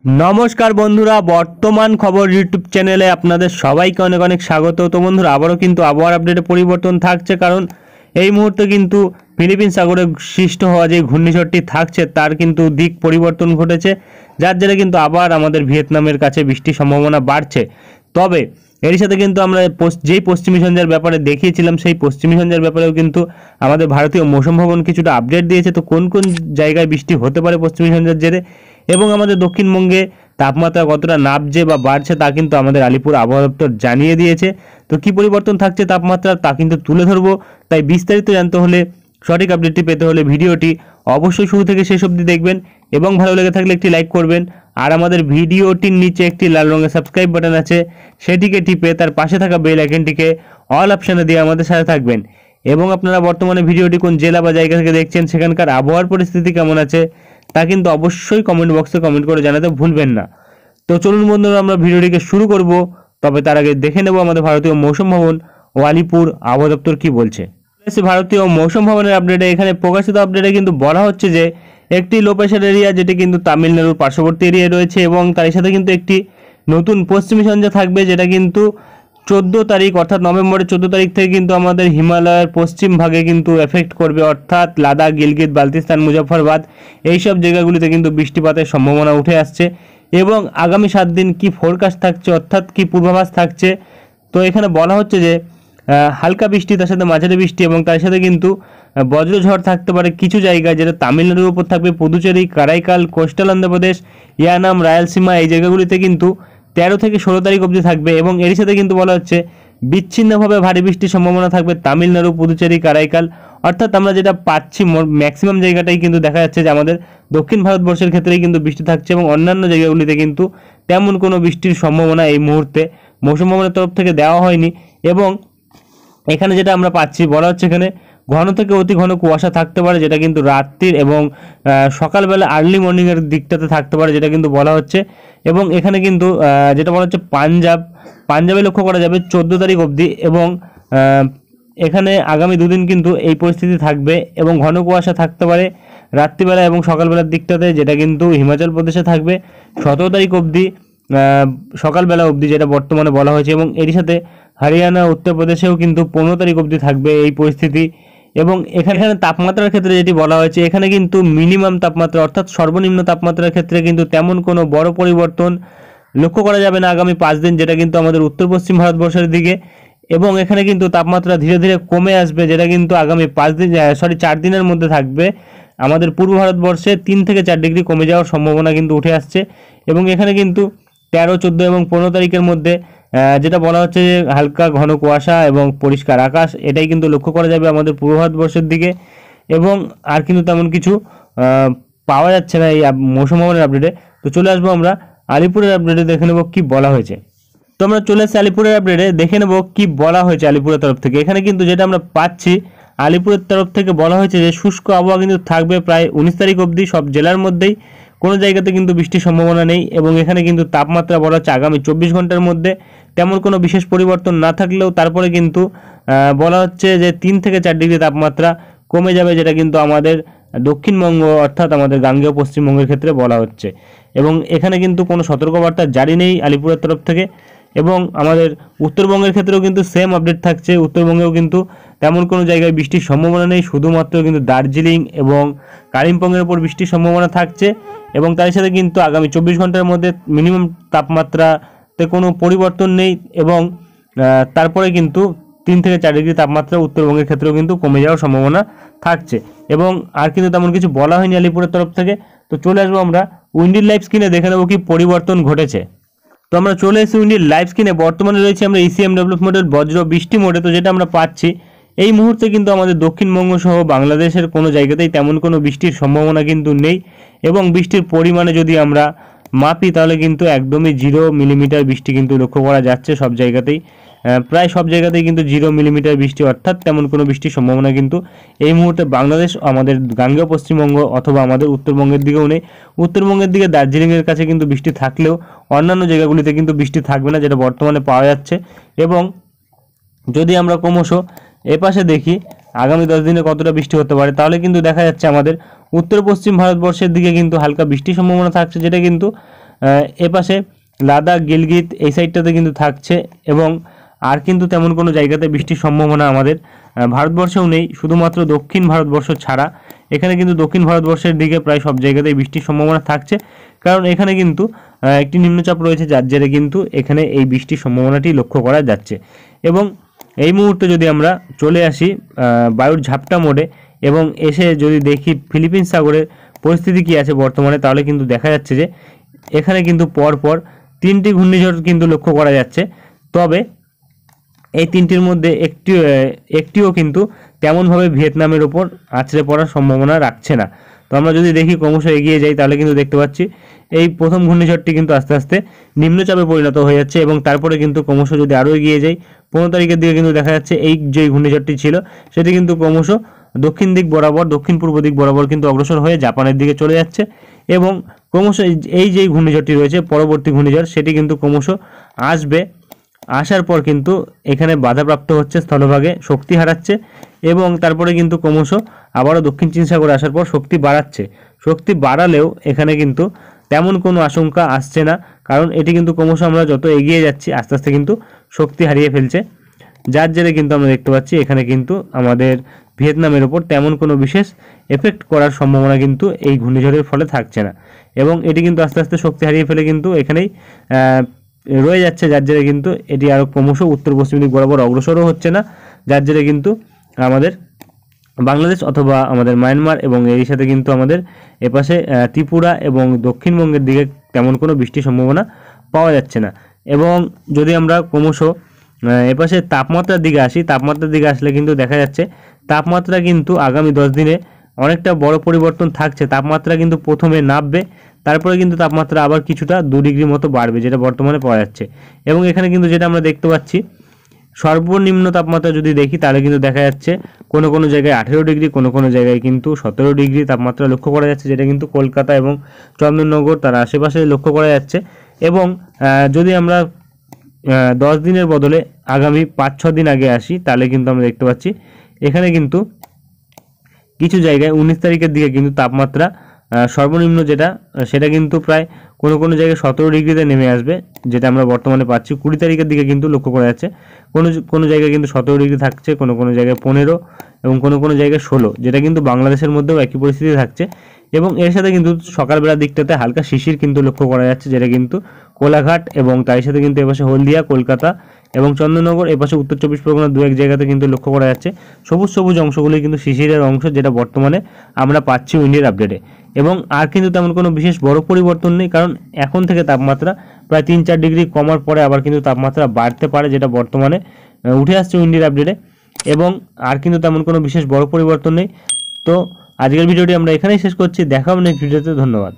नमस्कार बंधुरा बर्तमान खबर यूट्यूब चैनेले आपनादेर सबाइके अनेक अनेक स्वागत। तो बंधुरा आबारो किन्तु आबहावार आपडेटे परिवर्तन थाकছে कारण এই মুহূর্তে কিন্তু ফিলিপিন সাগরে সৃষ্ট হওয়া যে ঘূর্ণিঝড়টি থাকছে তার কিন্তু দিক পরিবর্তন ঘটেছে, যার জেরে কিন্তু আবার আমাদের ভিয়েতনামের কাছে বৃষ্টির সম্ভাবনা বাড়ছে। তবে এর সাথে কিন্তু আমরা যেই পশ্চিমী ঝঞ্ঝার ব্যাপারে দেখিয়েছিলাম সেই পশ্চিমী ঝঞ্ঝার ব্যাপারেও কিন্তু আমাদের ভারতীয় মৌসুম ভবন কিছুটা আপডেট দিয়েছে। তো কোন কোন জায়গায় বৃষ্টি হতে পারে পশ্চিমী ঝঞ্ঝার জেরে এবং আমাদের দক্ষিণবঙ্গে তাপমাত্রা কতটা নামছে বা বাড়ছে তা কিন্তু আমাদের আলিপুর আবহাওয়া দপ্তর জানিয়ে দিয়েছে। তো কী পরিবর্তন থাকছে তাপমাত্রা তা কিন্তু তুলে ধরবো, তাই বিস্তারিত জানতে হলে সঠিক আপডেটটি পেতে হলে ভিডিওটি অবশ্যই শুরু থেকে শেষ অবধি দেখবেন এবং ভালো লেগে থাকলে একটি লাইক করবেন। আর আমাদের ভিডিওটির নিচে একটি লাল রঙের সাবস্ক্রাইব বাটন আছে, সেটিকে টিপে তার পাশে থাকা বেল আইকনটিকে অল অপশানে দিয়ে আমাদের সাথে থাকবেন। এবং আপনারা বর্তমানে ভিডিওটি কোন জেলা বা জায়গা থেকে দেখছেন, সেখানকার আবহাওয়ার পরিস্থিতি কেমন আছে তা কিন্তু অবশ্যই কমেন্ট বক্সে কমেন্ট করে জানাতে ভুলবেন না। তো চলুন বন্ধুরা আমরা ভিডিওটিকে শুরু করব, তবে তার আগে দেখে নেব আমাদের ভারতীয় মৌসুম ভবন ও আলিপুর আবহাওয়া দপ্তর কী বলছে। ভারতীয় মৌসুম ভবনের আপডেটে এখানে প্রকাশিত আপডেটে কিন্তু বলা হচ্ছে যে একটি লো প্রেশার এরিয়া যেটি কিন্তু তামিলনাড়ুর পার্শ্ববর্তী এরিয়ায় রয়েছে এবং তার সাথে কিন্তু একটি নতুন পশ্চিমী ঝঞ্ঝা থাকবে, যেটা কিন্তু 14 তারিখ অর্থাৎ নভেম্বরের 14 তারিখ থেকে কিন্তু আমাদের হিমালয়ের পশ্চিম ভাগে কিন্তু এফেক্ট করবে, অর্থাৎ লাদাখ, গিলগিত, বালতিস্তান, মুজফ্ফরবাদ এইসব জায়গাগুলিতে কিন্তু বৃষ্টিপাতের সম্ভাবনা উঠে আসছে। এবং আগামী 7 দিন কি ফোরকাস্ট থাকছে অর্থাৎ কি পূর্বাভাস থাকছে, তো এখানে বলা হচ্ছে যে হালকা বৃষ্টি, তার সাথে মাঝারি বৃষ্টি এবং তার সাথে কিন্তু বজ্রঝড় থাকতে পারে কিছু জায়গায়, যেটা তামিলনাড়ুর উপর থাকবে, পুদুচেরি, কারাইকাল, কোস্টাল অন্ধ্রপ্রদেশ, ইয়ানাম, রায়ালসীমা এই জায়গাগুলিতে কিন্তু 13 থেকে 16 তারিখ অবধি থাকবে। এবং এর সাথে কিন্তু বলা হচ্ছে বিচ্ছিন্নভাবে ভারী বৃষ্টির সম্ভাবনা থাকবে তামিলনাড়ু, পুদুচেরি, কারাইকাল, অর্থাৎ আমরা যেটা পাচ্ছি ম্যাক্সিমাম জায়গাটাই কিন্তু দেখা যাচ্ছে যে আমাদের দক্ষিণ ভারতবর্ষের ক্ষেত্রেই কিন্তু বৃষ্টি থাকছে এবং অন্যান্য জায়গাগুলিতে কিন্তু তেমন কোনো বৃষ্টির সম্ভাবনা এই মুহূর্তে মৌসুম ভবনের তরফ থেকে দেওয়া হয়নি। এবং এখানে যেটা আমরা পাচ্ছি বলা হচ্ছে এখানে ঘন থেকে অতি ঘন কুয়াশা থাকতে পারে, যেটা কিন্তু রাত্রির এবং সকালবেলা আর্লি মর্নিংয়ের দিকটাতে থাকতে পারে, যেটা কিন্তু বলা হচ্ছে। এবং এখানে কিন্তু যেটা বলা হচ্ছে পাঞ্জাবে লক্ষ্য করা যাবে 14 তারিখ অবধি এবং এখানে আগামী দুদিন কিন্তু এই পরিস্থিতি থাকবে এবং ঘন কুয়াশা থাকতে পারে রাত্রিবেলা এবং সকালবেলার দিকটাতে, যেটা কিন্তু হিমাচল প্রদেশে থাকবে 17 তারিখ অবধি সকালবেলা অবধি, যেটা বর্তমানে বলা হয়েছে। এবং এর সাথে হরিয়ানা, উত্তরপ্রদেশেও কিন্তু 15 তারিখ অবধি থাকবে এই পরিস্থিতি। এবং এখানে তাপমাত্রার ক্ষেত্রে যেটি বলা হয়েছে, এখানে কিন্তু মিনিমাম তাপমাত্রা অর্থাৎ সর্বনিম্ন তাপমাত্রার ক্ষেত্রে কিন্তু তেমন কোনো বড় পরিবর্তন লক্ষ্য করা যাবে না আগামী 5 দিন, যেটা কিন্তু আমাদের উত্তর পশ্চিম ভারতবর্ষের দিকে। এবং এখানে কিন্তু তাপমাত্রা ধীরে ধীরে কমে আসবে, যেটা কিন্তু আগামী 4 দিনের মধ্যে থাকবে আমাদের পূর্ব ভারতবর্ষে 3 থেকে 4 ডিগ্রি কমে যাওয়ার সম্ভাবনা কিন্তু উঠে আসছে। এবং এখানে কিন্তু 13, 14 এবং 15 তারিখের মধ্যে যেটা বলা হচ্ছে যে হালকা ঘন কুয়াশা এবং পরিষ্কার আকাশ, এটাই কিন্তু লক্ষ্য করা যাবে আমাদের পূর্ব ভারতবর্ষের দিকে। এবং আর কিন্তু তেমন কিছু পাওয়া যাচ্ছে না এই মৌসুম ভবনের আপডেটে। তো চলে আসবো আমরা আলিপুরের আপডেটে, দেখে নেব কী বলা হয়েছে। তো আমরা চলে এসেছি আলিপুরের আপডেটে, দেখে নেব কী বলা হয়েছে আলিপুরের তরফ থেকে। এখানে কিন্তু যেটা আমরা পাচ্ছি আলিপুরের তরফ থেকে বলা হয়েছে যে শুষ্ক আবহাওয়া কিন্তু থাকবে প্রায় 19 তারিখ অবধি সব জেলার মধ্যেই, কোনো জায়গাতে কিন্তু বৃষ্টির সম্ভাবনা নেই। এবং এখানে কিন্তু তাপমাত্রা বলা হচ্ছে আগামী 24 ঘন্টার মধ্যে তেমন কোনো বিশেষ পরিবর্তন না থাকলেও তারপরে কিন্তু বলা হচ্ছে যে 3 থেকে 4 ডিগ্রি তাপমাত্রা কমে যাবে, যেটা কিন্তু আমাদের দক্ষিণবঙ্গ অর্থাৎ আমাদের গাঙ্গেয় পশ্চিমবঙ্গের ক্ষেত্রে বলা হচ্ছে। এবং এখানে কিন্তু কোনো সতর্কবার্তা জারি নেই আলিপুরের তরফ থেকে। এবং আমাদের উত্তরবঙ্গের ক্ষেত্রেও কিন্তু সেম আপডেট থাকছে, উত্তরবঙ্গেও কিন্তু তেমন কোনো জায়গায় বৃষ্টির সম্ভাবনা নেই, শুধুমাত্র কিন্তু দার্জিলিং এবং কালিম্পংয়ের উপর বৃষ্টির সম্ভাবনা থাকছে। এবং তার সাথে কিন্তু আগামী 24 ঘন্টার মধ্যে মিনিমাম তাপমাত্রাতে কোনো পরিবর্তন নেই এবং তারপরে কিন্তু 3 থেকে 4 ডিগ্রি তাপমাত্রা উত্তরবঙ্গের ক্ষেত্রেও কিন্তু কমে যাওয়ার সম্ভাবনা থাকছে। এবং আর কিন্তু তেমন কিছু বলা হয়নি আলিপুরের তরফ থেকে। তো চলে আসবো আমরা উইন্ডির লাইভ স্ক্রিনে, দেখে নেবো কি পরিবর্তন ঘটেছে। তো আমরা চলে এসেছি উইন্ডির লাইভ স্ক্রিনে, বর্তমানে রয়েছে আমরা ইসিএম ডেভেলপ মডেল বজ্র বৃষ্টি মোডে। তো যেটা আমরা পাচ্ছি এই মুহূর্তে কিন্তু আমাদের দক্ষিণবঙ্গ সহ বাংলাদেশের কোনো জায়গাতেই তেমন কোনো বৃষ্টির সম্ভাবনা কিন্তু নেই। এবং বৃষ্টির পরিমাণে যদি আমরা মাপি তাহলে কিন্তু একদমই 0 মিলিমিটার বৃষ্টি কিন্তু লক্ষ্য করা যাচ্ছে সব জায়গাতেই, প্রায় সব জায়গাতেই কিন্তু 0 মিলিমিটার বৃষ্টি, অর্থাৎ তেমন কোনো বৃষ্টির সম্ভাবনা কিন্তু এই মুহূর্তে বাংলাদেশ, আমাদের গাঙ্গেয় পশ্চিমবঙ্গ অথবা আমাদের উত্তরবঙ্গের দিকেও নেই। উত্তরবঙ্গের দিকে দার্জিলিংয়ের কাছে কিন্তু বৃষ্টি থাকলেও অন্যান্য জায়গাগুলিতে কিন্তু বৃষ্টি থাকবে না, যেটা বর্তমানে পাওয়া যাচ্ছে। এবং যদি আমরা ক্রমশ এপাশে দেখি আগামী 10 দিনে কতটা বৃষ্টি হতে পারে, তাহলে কিন্তু দেখা যাচ্ছে আমাদের উত্তর পশ্চিম ভারতবর্ষের দিকে কিন্তু হালকা বৃষ্টির সম্ভাবনা থাকছে, যেটা কিন্তু এপাশে লাদাখ গিলগিত এই সাইডটাতে কিন্তু থাকছে এবং আর কিন্তু তেমন কোনো জায়গাতে বৃষ্টির সম্ভাবনা আমাদের ভারতবর্ষেও নেই, শুধুমাত্র দক্ষিণ ভারতবর্ষ ছাড়া। এখানে কিন্তু দক্ষিণ ভারতবর্ষের দিকে প্রায় সব জায়গাতেই বৃষ্টির সম্ভাবনা থাকছে, কারণ এখানে কিন্তু একটি নিম্নচাপ রয়েছে, যার জেরে কিন্তু এখানে এই বৃষ্টির সম্ভাবনাটি লক্ষ্য করা যাচ্ছে। এবং এই মুহূর্তে যদি আমরা চলে আসি বায়ুর ঝাপটা মোডে এবং এসে যদি দেখি ফিলিপিন্স সাগরের পরিস্থিতি কী আছে বর্তমানে, তাহলে কিন্তু দেখা যাচ্ছে যে এখানে কিন্তু পরপর 3টি ঘূর্ণিঝড় কিন্তু লক্ষ্য করা যাচ্ছে। তবে এই 3টির মধ্যে একটিও কিন্তু তেমনভাবে ভিয়েতনামের ওপর আছড়ে পড়ার সম্ভাবনা রাখছে না। তো আমরা যদি দেখি ক্রমশ এগিয়ে যাই, তাহলে কিন্তু দেখতে পাচ্ছি এই প্রথম ঘূর্ণিঝড়টি কিন্তু আস্তে আস্তে নিম্নচাপে পরিণত হয়ে যাচ্ছে এবং তারপরে কিন্তু ক্রমশ যদি আরও এগিয়ে যাই 15 তারিখের দিকে কিন্তু দেখা যাচ্ছে এই যে ঘূর্ণিঝড়টি ছিল সেটি কিন্তু ক্রমশ দক্ষিণ দিক বরাবর, দক্ষিণ পূর্ব দিক বরাবর কিন্তু অগ্রসর হয়ে জাপানের দিকে চলে যাচ্ছে এবং ক্রমশ এই যে ঘূর্ণিঝড়টি রয়েছে পরবর্তী ঘূর্ণিঝড়, সেটি কিন্তু ক্রমশ আসবে। আসার পর কিন্তু এখানে বাধাপ্রাপ্ত হচ্ছে, স্থলভাগে শক্তি হারাচ্ছে এবং তারপরে কিন্তু ক্রমশ আবারও দক্ষিণ চীন সাগরে আসার পর শক্তি বাড়াচ্ছে। শক্তি বাড়ালেও এখানে কিন্তু তেমন কোনো আশঙ্কা আসছে না, কারণ এটি কিন্তু ক্রমশ আমরা যত এগিয়ে যাচ্ছি আস্তে আস্তে কিন্তু শক্তি হারিয়ে ফেলছে, যার জেরে কিন্তু আমরা দেখতে পাচ্ছি এখানে কিন্তু আমাদের ভিয়েতনামের ওপর তেমন কোনো বিশেষ এফেক্ট করার সম্ভাবনা কিন্তু এই ঘূর্ণিঝড়ের ফলে থাকছে না এবং এটি কিন্তু আস্তে আস্তে শক্তি হারিয়ে ফেলে কিন্তু এখানেই রয়ে যাচ্ছে, যার জেরে কিন্তু এটি আরও ক্রমশ উত্তর পশ্চিম দিক বরাবর অগ্রসরও হচ্ছে না, যার জেরে কিন্তু আমাদের বাংলাদেশ অথবা আমাদের মায়ানমার এবং এর সাথে কিন্তু আমাদের এপাশে ত্রিপুরা এবং দক্ষিণবঙ্গের দিকে তেমন কোনো বৃষ্টির সম্ভাবনা পাওয়া যাচ্ছে না। এবং যদি আমরা ক্রমশ এপাশে তাপমাত্রার দিকে আসি, তাপমাত্রার দিকে আসলে কিন্তু দেখা যাচ্ছে তাপমাত্রা কিন্তু আগামী 10 দিনে অনেকটা বড় পরিবর্তন থাকছে। তাপমাত্রা কিন্তু প্রথমে নামবে, তারপরে কিন্তু তাপমাত্রা আবার কিছুটা 2 ডিগ্রি মতো বাড়বে, যেটা বর্তমানে পাওয়া যাচ্ছে। এবং এখানে কিন্তু যেটা আমরা দেখতে পাচ্ছি সর্বনিম্ন তাপমাত্রা যদি দেখি তাহলে কিন্তু দেখা যাচ্ছে কোনো কোনো জায়গায় 18 ডিগ্রি, কোনো কোনো জায়গায় কিন্তু 17 ডিগ্রি তাপমাত্রা লক্ষ্য করা যাচ্ছে, যেটা কিন্তু কলকাতা এবং চন্দননগর তার আশেপাশে লক্ষ্য করা যাচ্ছে। এবং যদি আমরা 10 দিনের বদলে আগামী 5-6 দিন আগে আসি, তাহলে কিন্তু আমরা দেখতে পাচ্ছি এখানে কিন্তু কিছু জায়গায় 19 তারিখের দিকে কিন্তু তাপমাত্রা সর্বনিম্ন যেটা সেটা কিন্তু প্রায় কোনো কোনো জায়গায় 17 ডিগ্রিতে নেমে আসবে, যেটা আমরা বর্তমানে পাচ্ছি। 20 তারিখের দিকে কিন্তু লক্ষ্য করা যাচ্ছে কোনো জায়গায় কিন্তু 17 ডিগ্রি থাকছে, কোনো কোনো জায়গায় 15 এবং কোনো কোনো জায়গায় 16, যেটা কিন্তু বাংলাদেশের মধ্যেও একই পরিস্থিতি থাকছে। এবং এর সাথে কিন্তু সকালবেলার দিকটাতে হালকা শিশির কিন্তু লক্ষ্য করা যাচ্ছে, যেটা কিন্তু কোলাঘাট এবং তার সাথে কিন্তু এপাশে হলদিয়া, কলকাতা এবং চন্দননগর, এপাশে উত্তর 24 পরগনা 2-1 জায়গাতে কিন্তু লক্ষ্য করা যাচ্ছে সবুজ সবুজ অংশগুলি কিন্তু শিশিরের অংশ, যেটা বর্তমানে আমরা পাচ্ছি উইন্ডের আপডেটে। এবং আর কিন্তু তেমন কোনো বিশেষ বড় পরিবর্তন নেই, কারণ এখন থেকে তাপমাত্রা প্রায় 3-4 ডিগ্রি কমার পরে আবার কিন্তু তাপমাত্রা বাড়তে পারে, যেটা বর্তমানে উঠে আসছে উইন্ডের আপডেটে। এবং আর কিন্তু তেমন কোনো বিশেষ বড় পরিবর্তন নেই। তো আজকের ভিডিওটি আমরা এখানেই শেষ করছি, দেখা হবে নেক্সট ভিডিওতে। ধন্যবাদ।